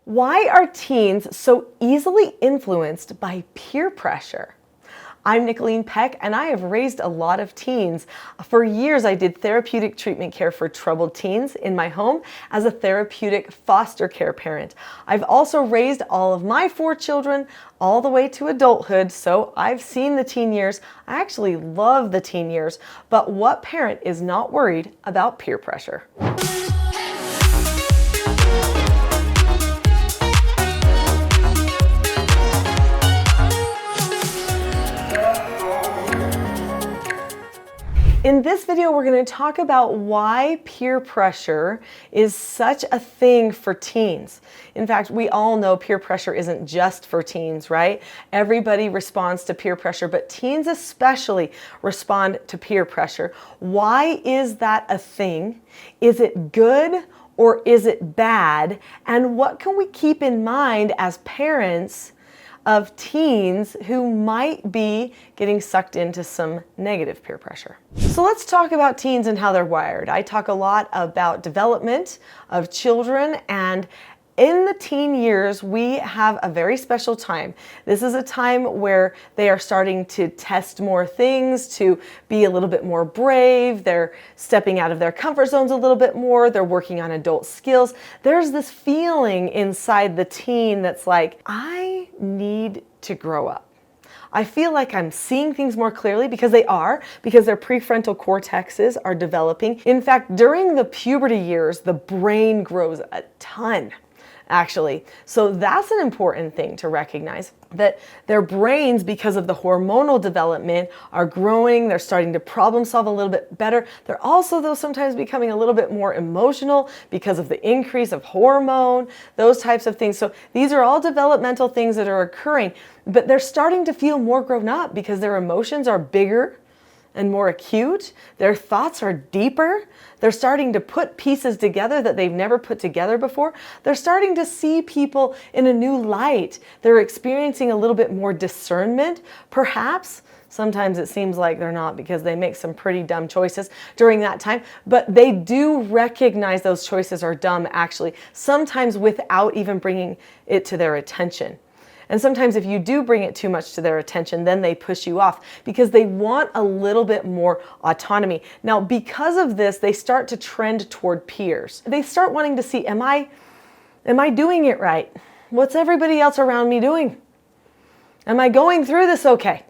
Why are teens so easily influenced by peer pressure? I'm Nicholeen Peck, and I have raised a lot of teens. For years, I did therapeutic treatment care for troubled teens in my home as a therapeutic foster care parent. I've also raised all of my 4 children all the way to adulthood, so I've seen the teen years. I actually love the teen years, but what parent is not worried about peer pressure? In this video, we're going to talk about why peer pressure is such a thing for teens. In fact, we all know peer pressure isn't just for teens, right? Everybody responds to peer pressure, but teens especially respond to peer pressure. Why is that a thing? Is it good or is it bad? And what can we keep in mind as parents of teens who might be getting sucked into some negative peer pressure? So let's talk about teens and how they're wired. I talk a lot about development of children, and in the teen years, we have a very special time. This is a time where they are starting to test more things, to be a little bit more brave. They're stepping out of their comfort zones a little bit more. They're working on adult skills. There's this feeling inside the teen that's like, I need to grow up. I feel like I'm seeing things more clearly because their prefrontal cortexes are developing. In fact, during the puberty years, the brain grows a ton, actually. So that's an important thing to recognize, that their brains, because of the hormonal development, are growing. They're starting to problem solve a little bit better. They're also, though, sometimes becoming a little bit more emotional because of the increase of hormone, those types of things. So these are all developmental things that are occurring, but they're starting to feel more grown up because their emotions are bigger and more acute. Their thoughts are deeper. They're starting to put pieces together that they've never put together before. They're starting to see people in a new light. They're experiencing a little bit more discernment, perhaps. Sometimes it seems like they're not because they make some pretty dumb choices during that time, but they do recognize those choices are dumb, actually, sometimes without even bringing it to their attention. And sometimes if you do bring it too much to their attention, then they push you off because they want a little bit more autonomy. Now, because of this, they start to trend toward peers. They start wanting to see, am I doing it right? What's everybody else around me doing? Am I going through this okay?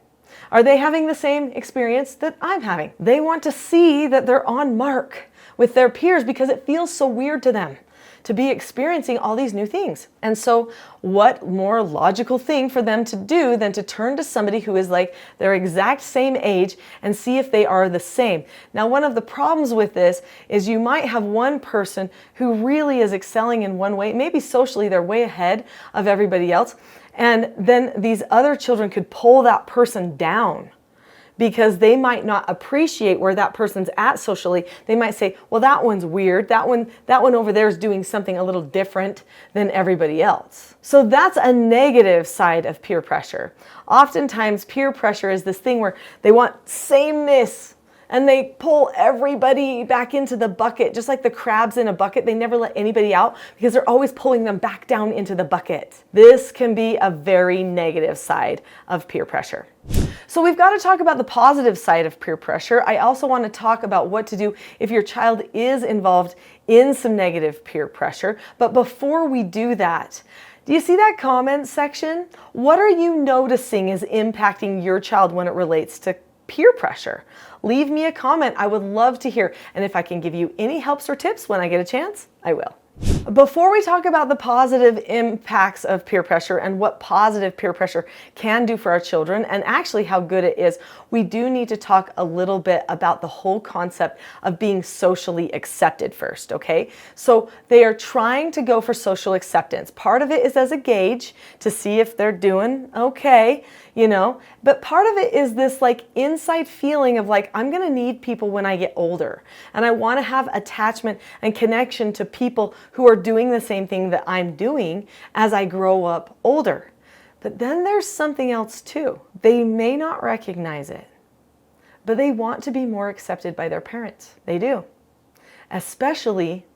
Are they having the same experience that I'm having? They want to see that they're on mark with their peers because it feels so weird to them to be experiencing all these new things. And so what more logical thing for them to do than to turn to somebody who is like their exact same age and see if they are the same. Now, one of the problems with this is you might have one person who really is excelling in one way, maybe socially they're way ahead of everybody else, and then these other children could pull that person down because they might not appreciate where that person's at socially. They might say, well, that one's weird. That one over there is doing something a little different than everybody else. So that's a negative side of peer pressure. Oftentimes, peer pressure is this thing where they want sameness and they pull everybody back into the bucket, just like the crabs in a bucket. They never let anybody out because they're always pulling them back down into the bucket. This can be a very negative side of peer pressure. So we've got to talk about the positive side of peer pressure. I also want to talk about what to do if your child is involved in some negative peer pressure. But before we do that, do you see that comment section? What are you noticing is impacting your child when it relates to peer pressure? Leave me a comment. I would love to hear. And if I can give you any helps or tips when I get a chance, I will. Before we talk about the positive impacts of peer pressure and what positive peer pressure can do for our children and actually how good it is, we do need to talk a little bit about the whole concept of being socially accepted first, okay? So they are trying to go for social acceptance. Part of it is as a gauge to see if they're doing okay, but part of it is this like inside feeling of like, I'm gonna need people when I get older, and I wanna have attachment and connection to people who are doing the same thing that I'm doing as I grow up older. But then there's something else too. They may not recognize it, but they want to be more accepted by their parents. They do. Especially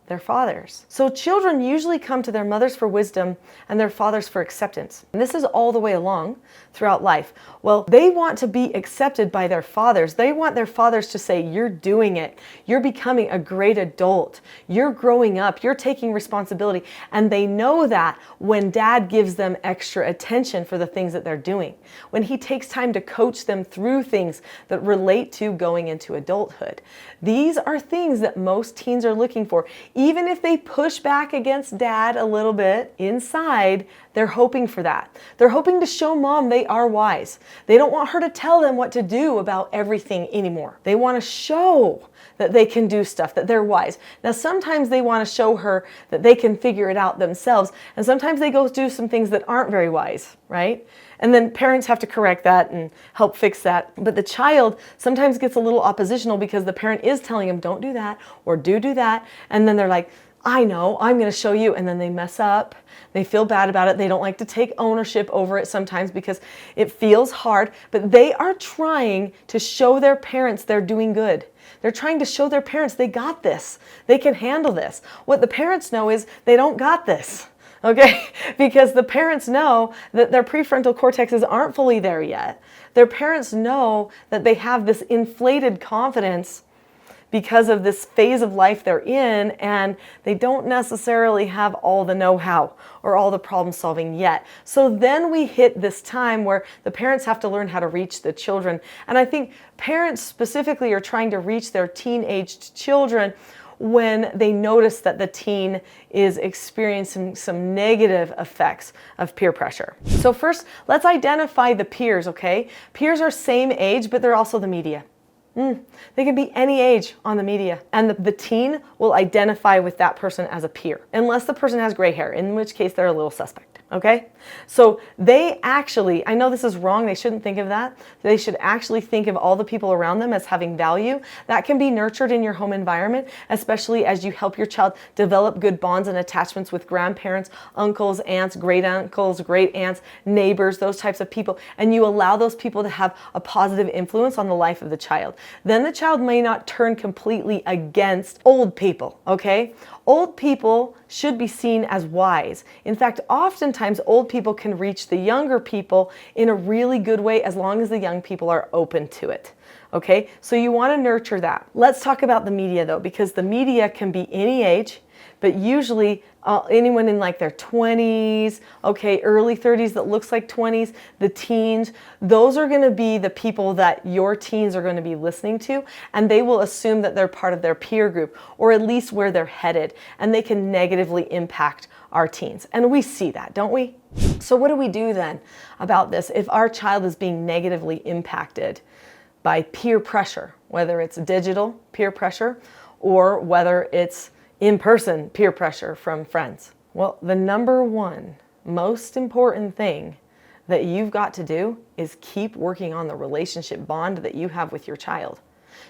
their fathers. So children usually come to their mothers for wisdom and their fathers for acceptance. And this is all the way along throughout life. Well, they want to be accepted by their fathers. They want their fathers to say, you're doing it. You're becoming a great adult. You're growing up. You're taking responsibility. And they know that when dad gives them extra attention for the things that they're doing, when he takes time to coach them through things that relate to going into adulthood. These are things that most teens are looking for. Even if they push back against dad a little bit, inside, they're hoping for that. They're hoping to show mom they are wise. They don't want her to tell them what to do about everything anymore. They want to show that they can do stuff, that they're wise. Now, sometimes they want to show her that they can figure it out themselves, and sometimes they go do some things that aren't very wise, right? And then parents have to correct that and help fix that. But the child sometimes gets a little oppositional because the parent is telling them, don't do that, or do that. And then they're like, I know, I'm going to show you. And then they mess up. They feel bad about it. They don't like to take ownership over it sometimes because it feels hard. But they are trying to show their parents they're doing good. They're trying to show their parents they got this. They can handle this. What the parents know is they don't got this. Okay, because the parents know that their prefrontal cortexes aren't fully there yet. Their parents know that they have this inflated confidence because of this phase of life they're in, and they don't necessarily have all the know-how or all the problem solving yet. So then we hit this time where the parents have to learn how to reach the children. And I think parents specifically are trying to reach their teen-aged children when they notice that the teen is experiencing some negative effects of peer pressure. So first, let's identify the peers, okay? Peers are same age, but they're also the media. They can be any age on the media, and the teen will identify with that person as a peer, unless the person has gray hair, in which case they're a little suspect. Okay? So they actually, I know this is wrong, they shouldn't think of that. They should actually think of all the people around them as having value. That can be nurtured in your home environment, especially as you help your child develop good bonds and attachments with grandparents, uncles, aunts, great uncles, great aunts, neighbors, those types of people. And you allow those people to have a positive influence on the life of the child. Then the child may not turn completely against old people, okay? Old people should be seen as wise. In fact, oftentimes old people can reach the younger people in a really good way as long as the young people are open to it. Okay, so you want to nurture that. Let's talk about the media though, because the media can be any age, but usually anyone in like their 20s, okay, early 30s that looks like 20s, the teens, those are going to be the people that your teens are going to be listening to, and they will assume that they're part of their peer group, or at least where they're headed, and they can negatively impact our teens. And we see that, don't we? So what do we do then about this if our child is being negatively impacted by peer pressure, whether it's digital peer pressure or whether it's in-person peer pressure from friends? Well, the number one most important thing that you've got to do is keep working on the relationship bond that you have with your child.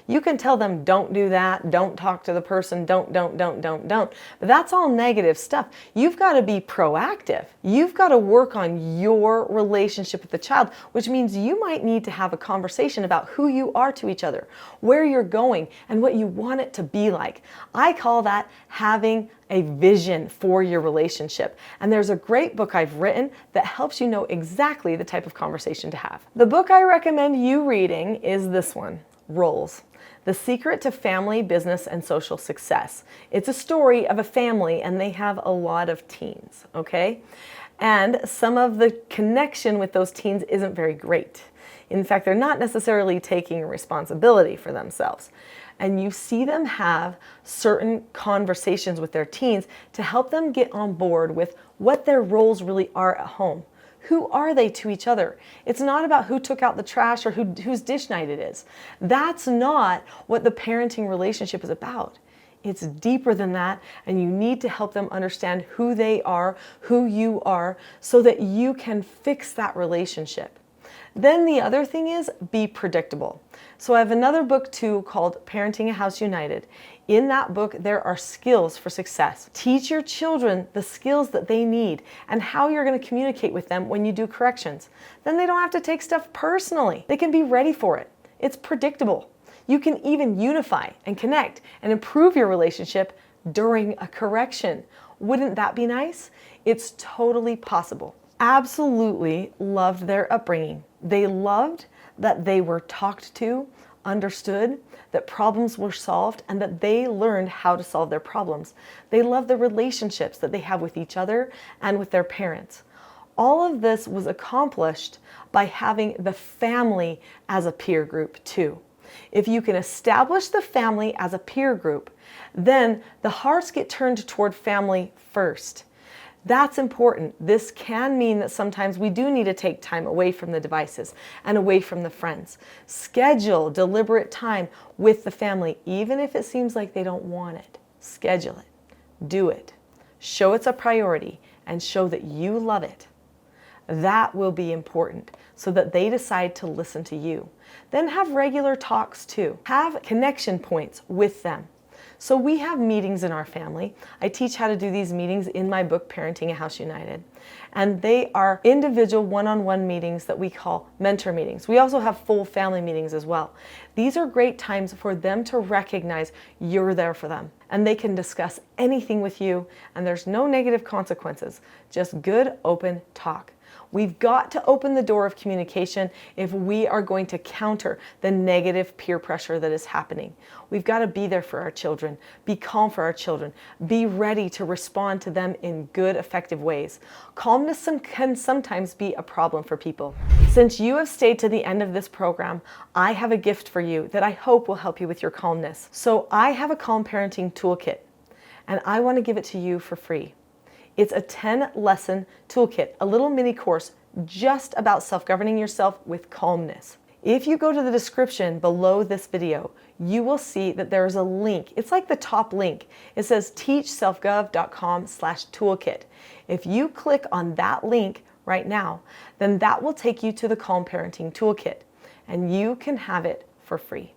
You can tell them, don't do that, don't talk to the person, don't. But that's all negative stuff. You've got to be proactive. You've got to work on your relationship with the child, which means you might need to have a conversation about who you are to each other, where you're going, and what you want it to be like. I call that having a vision for your relationship. And there's a great book I've written that helps you know exactly the type of conversation to have. The book I recommend you reading is this one, Roles: The Secret to Family, Business, and Social Success. It's a story of a family, and they have a lot of teens, okay? And some of the connection with those teens isn't very great. In fact, they're not necessarily taking responsibility for themselves. And you see them have certain conversations with their teens to help them get on board with what their roles really are at home. Who are they to each other? It's not about who took out the trash or whose dish night it is. That's not what the parenting relationship is about. It's deeper than that, and you need to help them understand who they are, who you are, so that you can fix that relationship. Then the other thing is be predictable. So I have another book too called Parenting a House United. In that book, there are skills for success. Teach your children the skills that they need and how you're going to communicate with them when you do corrections. Then they don't have to take stuff personally. They can be ready for it. It's predictable. You can even unify and connect and improve your relationship during a correction. Wouldn't that be nice? It's totally possible. Absolutely loved their upbringing. They loved that they were talked to, understood, that problems were solved, and that they learned how to solve their problems. They loved the relationships that they have with each other and with their parents. All of this was accomplished by having the family as a peer group too. If you can establish the family as a peer group, then the hearts get turned toward family first. That's important. This can mean that sometimes we do need to take time away from the devices and away from the friends. Schedule deliberate time with the family, even if it seems like they don't want it. Schedule it. Do it. Show it's a priority and show that you love it. That will be important so that they decide to listen to you. Then have regular talks too. Have connection points with them. So we have meetings in our family. I teach how to do these meetings in my book, Parenting a House United. And they are individual one-on-one meetings that we call mentor meetings. We also have full family meetings as well. These are great times for them to recognize you're there for them. And they can discuss anything with you, and there's no negative consequences, just good, open talk. We've got to open the door of communication if we are going to counter the negative peer pressure that is happening. We've got to be there for our children, be calm for our children, be ready to respond to them in good, effective ways. Calmness can sometimes be a problem for people. Since you have stayed to the end of this program, I have a gift for you that I hope will help you with your calmness. So I have a Calm Parenting Toolkit, and I want to give it to you for free. It's a 10-lesson toolkit, a little mini course just about self-governing yourself with calmness. If you go to the description below this video, you will see that there is a link. It's like the top link. It says teachselfgov.com/toolkit. If you click on that link right now, then that will take you to the Calm Parenting Toolkit, and you can have it for free.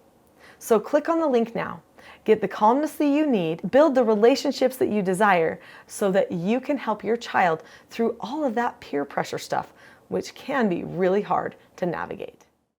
So click on the link now. Get the calmness that you need, build the relationships that you desire so that you can help your child through all of that peer pressure stuff, which can be really hard to navigate.